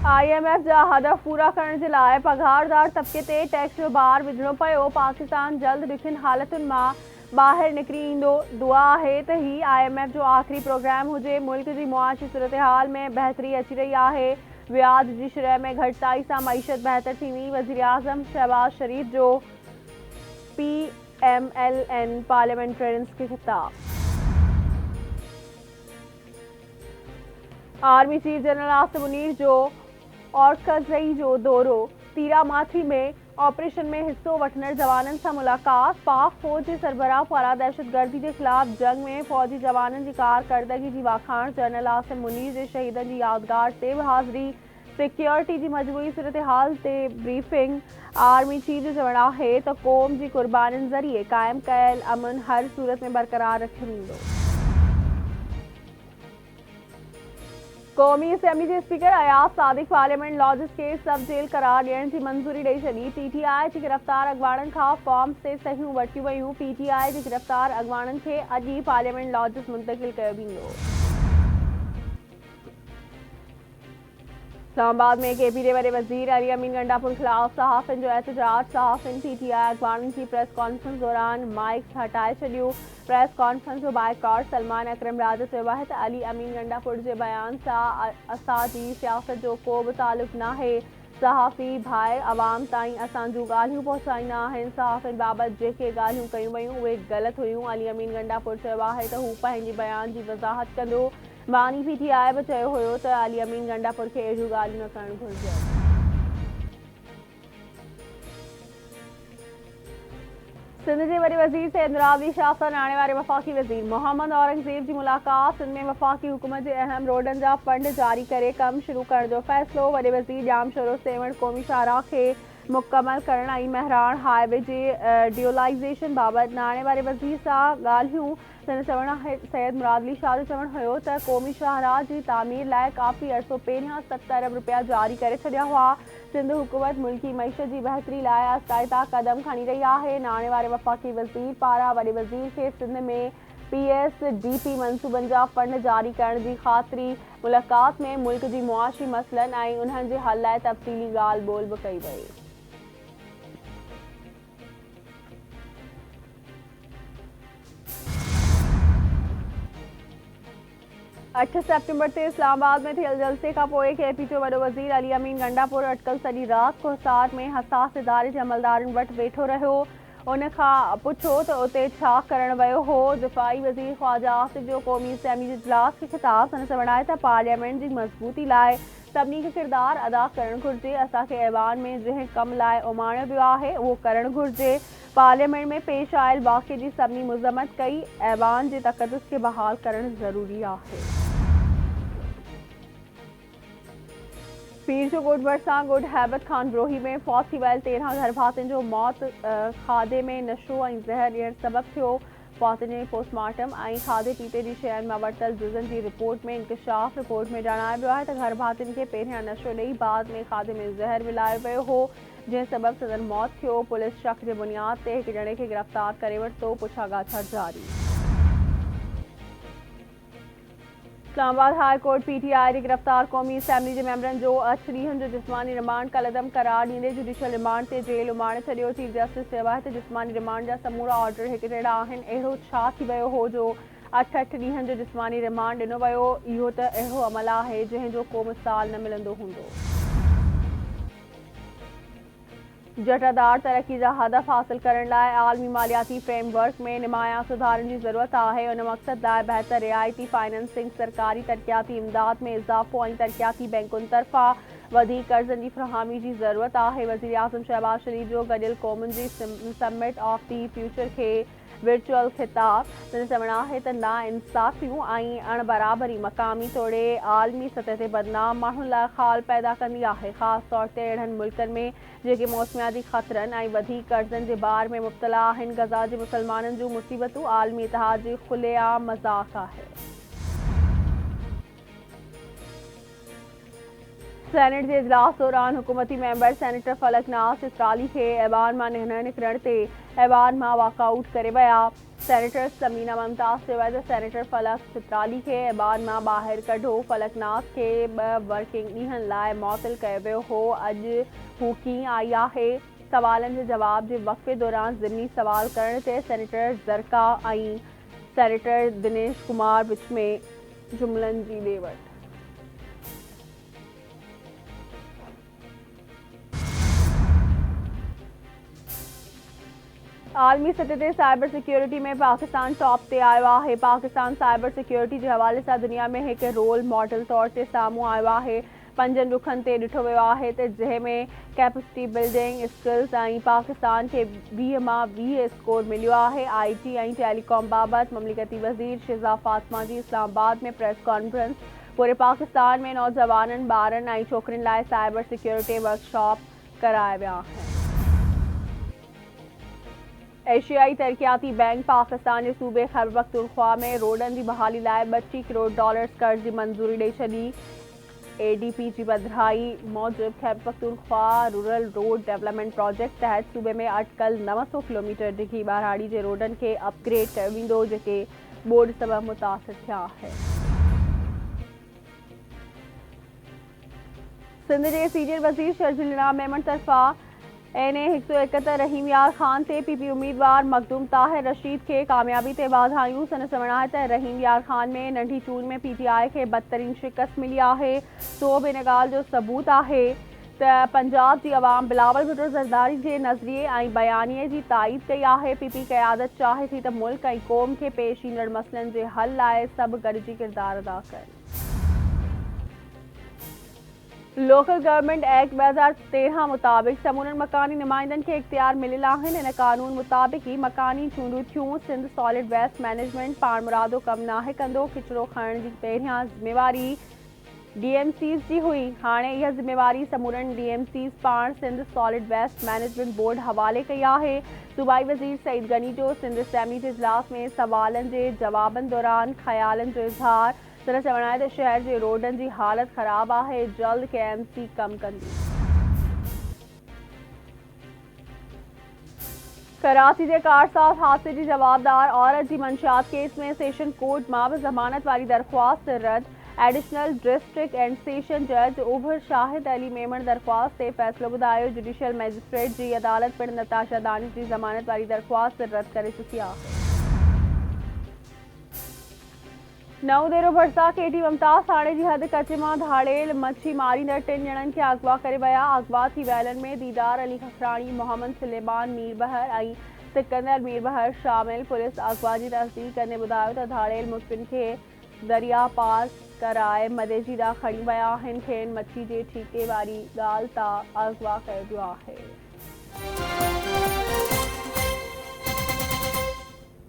IMF जा हदफ पूरा करण जे लाइ पघारदार तबके ते टैक्स जो भार विझणो पियो। पाकिस्तान जल्द ॾुखियुनि हालतुनि मां ॿाहिरि निकिरी ईंदो। दुआ आहे त ही IMF जो आख़िरी प्रोग्राम हुजे। मुल्क जी मुआशी सूरतहाल में बहितरी अची रही आहे। व्याज जी शरह में घटिताई सां मईशत बहितर थींदी। वज़ीर आज़म शहबाज शरीफ जो PMLN पार्लियामेंटेरियंस खे खिताब। Army chief general Asim Munir जो औरकज़ई जो दौरो। तीरामाथी में ऑपरेशन में हिस्सो वठंदड़ जवाननि सां मुलाक़ात। पाक फ़ौज जे सरबराह पारां दहशतगर्दी जे ख़िलाफ़ जंग में फ़ौजी जवाननि जी कारकर्दगी जी वाखाण। जनरल आसिम मुनीर जे शहीदनि जी यादगार ते बि हाज़िरी। सिक्योरिटी जी मजमूई सूरतहाल ते ब्रीफिंग। आर्मी चीफ जो चवणु आहे त क़ौम जी क़ुर्बानियुनि ज़रिए क़ाइमु कयल अमन हर सूरत में बरक़रार रखियो वेंदो। क़ौमी असेंबली जे speaker Ayaz Sadiq parliament lodges खे सब जेल करार ॾियण जी मंज़ूरी ॾेई छॾी। PTI जी गिरफ़्तार अॻवाननि खां फॉर्म्स ते सहियूं वठियूं वयूं। PTI जे गिरफ़्तार अॻवाननि खे अॼु ई पार्लियामेंट लॉजिस मुंतक़िल कयो वेंदो। इस्लामाबाद में KP जे वॾे वज़ीर अली अमीन गंडापुर ख़िलाफ़ सहाफ़ियुनि जो एहतजाज। सहाफ़ियुनि PTI अॻवाननि जी प्रेस कॉन्फ्रेंस दौरान माइक्स हटाए छॾियो। प्रेस कॉन्फ्रेंस जो बाइकॉट। सलमान अकरम राज चयो आहे त अली अमीन गंडापुर जे बयान सां असांजी सियासत जो को बि तालुक़ नाहे। सहाफ़ी भाई अवाम ताईं असां जूं ॻाल्हियूं पहुचाईंदा आहिनि। सहाफ़ियुनि बाबति जेके ॻाल्हियूं कयूं वयूं उहे ग़लति हुयूं। अली अमीन गंडापुर चयो आहे त हू पंहिंजे बयान जी वज़ाहत कंदो। बानी PTI बि चयो हुयो त अली अमीन गंडापुर खे अहिड़ियूं ॻाल्हियूं न करणु घुरिजनि। सिंध जे वॾे वज़ीर सैयद रावी शाह सां नाणे वारे वफ़ाक़ी वज़ीर मोहम्मद औरंगज़ेब जी मुलाक़ात। सिंध में वफ़ाक़ी हुकूमत जे अहम रोडनि जा फंड जारी करे कमु शुरू करण जो फ़ैसिलो। वॾे वज़ीर ॼाम शोरो सेवण क़ौमी शाहराह खे मुकमल करण ऐं महराण हाईवे जे ड्यूलाइज़ेशन बाबति नाणे वारे वज़ीर सां ॻाल्हियूं। संदसि चवणु आहे सैयद मुराद अली शाह जो चवणु हुयो त क़ौमी शाहराह जी तामीर लाइ काफ़ी अरिसो पहिरियां 7 अरब रुपया जारी करे छॾिया हुआ। सिंध हुकूमत मुल्की मईशत जी बहितरी लाइ आहिस्ता क़दम खणी रही आहे। नाणे वारे वफ़ाक़ी वज़ीर पारां वॾे वज़ीर खे सिंध में PSDP मंसूबनि जा फंड जारी करण जी ख़ातिरी। मुलाक़ात में मुल्क जी मुआशी मसइलनि ऐं उन्हनि जे हल लाइ तफ़सीली ॻाल्हि ॿोल बि कई वई। 8 सेप्टेम्बर ते इस्लामाबाद में थियल जलसे खां पोइ KP जो वॾो वज़ीर अली अमीन गंडापुर अटकल सॼी राति को हिसार में हसास इदारे जे अमलदारनि वटि वेठो रहियो। उन खां पुछो त उते छा करणु वियो हो। दिफ़ाई वज़ीर ख़्वाजा आसिफ जो क़ौमी असेंबली जे इजलास खे ख़िताब। संदसि चवणु आहे त पार्लियामेंट जी मज़बूती लाइ सभिनी खे किरदारु अदा करणु घुरिजे। असांखे ऐवान में जंहिं कम लाइ उमाणियो वियो आहे उहो करणु घुरिजे। पार्लियामेंट में पेश आयल वाक़े जी सभिनी मज़म्मत कई। ऐवान जे तक़दुस खे बहाल करणु ज़रूरी आहे। पीर जो गुड भरिसां गुड हैबिट खानरोही में फौत थी वियल 13 घर भातियुनि जो मौत खाधे में नशो ऐं ज़हर ॾियणु सबबु थियो। फौतुनि जे पोस्टमार्टम ऐं खाधे पीते जी शयुनि मां वरितल जुज़नि जी रिपोर्ट में इंकशाफ। रिपोर्ट में ॼाणायो वियो आहे त घर भातियुनि खे पहिरियां नशो ॾेई बाद में खाधे में ज़हर मिलायो वियो हो जंहिं सबबु संदनि मौत थियो। पुलिस शक जे बुनियाद ते हिकु ॼणे खे गिरफ़्तार करे वरितो। पुछागाछ जारी। इस्लामाबाद हाई कोर्ट PTI जे गिरफ़्तार क़ौमी असेंबली जे मेंबरनि जो 8 ॾींहनि जो जिस्मानी रिमांड कलअदम करार ॾींदे जुडिशियल रिमांड ते जेल उमाणे छॾियो। चीफ जस्टिस चयो आहे त जिस्मानी रिमांड जा समूरा ऑर्डर हिकु जहिड़ा आहिनि। अहिड़ो छा थी वियो हो जो 8 ॾींहनि जो जिस्मानी रिमांड ॾिनो वियो। इहो त अहिड़ो अमल आहे जंहिं जो को मिसाल न मिलंदो हूंदो। जटादार तरक्की जा हदफ हासिल करण लाइ आलमी मालियाती फ्रेमवर्क में निमाया सुधारनि जी ज़रूरत आहे। उन मक़सद लाइ बहितर रियायती फाइनेंसिंग, सरकारी तरक़ियाती इमदाद में इज़ाफ़ो ऐं तरक़ियाती बैंकुनि तरफ़ां वधीक कर्ज़नि जी फ़राहमी जी ज़रूरत आहे। वज़ीर आज़म शहबाज शरीफ जो गॾियल क़ौमुनि जी समिट ऑफ दी फ्यूचर खे वर्चुअल ख़िताब। संदसि चवणु आहे त नाइंसाफ़ियूं ऐं अणबराबरी मक़ामी तोड़े आलमी सतह ते बदनाम माण्हुनि लाइ ख़ाल पैदा कंदी आहे, ख़ासि तौर ते अहिड़नि मुल्कनि में जेके मौसमियाती ख़तरनि ऐं वधीक कर्ज़नि जे बार में मुब्तला आहिनि। गज़ा जे मुसलमाननि जूं मुसीबतूं आलमी इतिहाद जी खुलेआम मज़ाक़ आहे। सेनेट जे इजलास दौरान हुकूमती मेंबर सेनेटर फलक नाज़ चित्राली खे ऐवान मां न निकिरण ते ऐवान मां वॉकआउट करे विया। सेनेटर समीना मुमताज़ चयो त सेनेटर फलक चित्राली खे ऐबान मां ॿाहिरि कढो। फलकनाथ खे 2 वर्किंग ॾींहंनि लाइ मुअतल कयो वियो हो। अॼु हू कीअं आई आहे? सवालनि जे जवाब जे वक़्फ़े दौरान ज़िमनी सवाल करण ते सेनेटर ज़रका ऐं सेनेटर दिनेश कुमार विच में जुमलनि जी ॾे वठि। आलमी सतह ते साइबर सिक्योरिटी में पाकिस्तान टॉप ते आयो आहे। पाकिस्तान साइबर सिक्योरिटी जे हवाले सां दुनिया में हिकु रोल मॉडल तौर ते साम्हूं आयो आहे। 5 रुखनि ते ॾिठो वियो आहे त जंहिं में कैपेसिटी बिल्डिंग, स्किल्स ऐं पाकिस्तान खे 20 मां 20 स्कोर मिलियो आहे। IT ऐं टेलीकॉम बाबति ममलिकती वज़ीर शिज़ा फातिमा जी इस्लामाबाद में प्रेस कॉन्फ्रेंस। पूरे पाकिस्तान में नौजवाननि, ॿारनि ऐं छोकिरियुनि लाइ साइबर सिक्योरिटी वर्कशॉप कराया विया आहिनि। एशियाई तरक्याती बैंक पाकिस्तान जे सूबे खैबर पख्तूनख्वा में रोडनि जी बहाली लाइ $32 करोड़ कर्ज़ जी मंज़ूरी ॾेई छॾी। ADP जी पधिराई मूजिबि Khyber Pakhtunkhwa rural road development project तहत सूबे में अटकल 900 किलोमीटर डिघी ॿारहाड़ी जे रोडनि खे अपग्रेड कयो वेंदो, जेके ॿोॾि सबबि मुतासिर थिया आहिनि। सिंध जे सीनियर वज़ीर शर्जील इनाम मेमन तरफ़ां NA 171 रहीम यार ख़ान ते PP उम्मीदवार मखदूम ताहिर रशीद खे कामयाबी ते वाधायूं। संदसि चवणु आहे त रहीम यार ख़ान में नंढी चूंड में PTI खे बदतरीन शिकस्त मिली आहे। सो बि इन ॻाल्हि जो सबूत आहे त पंजाब जी अवाम बिलावल भुट्टो ज़रदारी जे नज़रिए ऐं बयानीअ जी ताईद कई आहे। PP क़यादत चाहे थी त मुल्क ऐं क़ौम खे पेश ईंदड़ मसइलनि जे हल लाइ सभु गॾिजी किरदारु अदा कनि। लोकल गवर्नमेंट एक्ट 2013 मुताबिक़ समूरनि मकानी नुमाइंदनि खे इख्तियार मिलियल आहिनि। इन कानून मुताबिक़ ई मकानी चूंडूं थियूं। सिंध सॉलिड वेस्ट मैनेजमेंट पाण मुरादो कमु नाहे कंदो। किचिरो खणण जी पहिरियां ज़िम्मेवारी DMCs जी हुई। हाणे इहा ज़िम्मेवारी समूरनि DMCs पाण Sindh solid waste management board हवाले कई आहे। सूबाई वज़ीर सईद गनी जो सिंध असेम्बली जे इजलास में सवालनि जे जवाबनि दौरान ख़यालनि जो इज़हार। संदसि चवणु आहे त शहर जे रोडनि जी हालत ख़राब आहे। जल्द KMC कमु कंदी। कराची जे कारसाज़ हादसे जी जवाबदार औरत जी मंशियात केस में सेशन कोर्ट मां बि ज़मानत वारी दरख़्वास्त रद्द। एडिशनल डिस्ट्रिक्ट एंड सेशन जज ओभर शाहिद अली मेमण दरख़्वास्त ते फ़ैसिलो ॿुधायो। जुडिशियल मैजिस्ट्रेट जी अदालत पिणु नताशा दानिश जी ज़मानत वारी दरख़्वास्त रद्द करे चुकी आहे। नओं देरो भरिसां KT मुमताज़ थाणे जी हद कच मां धाड़ेल मच्छी मारींदड़ 3 ॼणनि खे अगवा करे विया। अगवा थी वियलनि में दीदार अली खखराणी, मोहम्मद सुलेमान मीर बहर ऐं सिकंदर मीर बहर शामिल। पुलिस अगवा जी तस्दीक कंदे ॿुधायो त धाड़ेल मुखबिन खे दरिया पार कराए मदेजी ॾांहुं खणी विया आहिनि। खेनि मच्छी जे ठीके वारी ॻाल्हि तां अगवा कयो वियो आहे।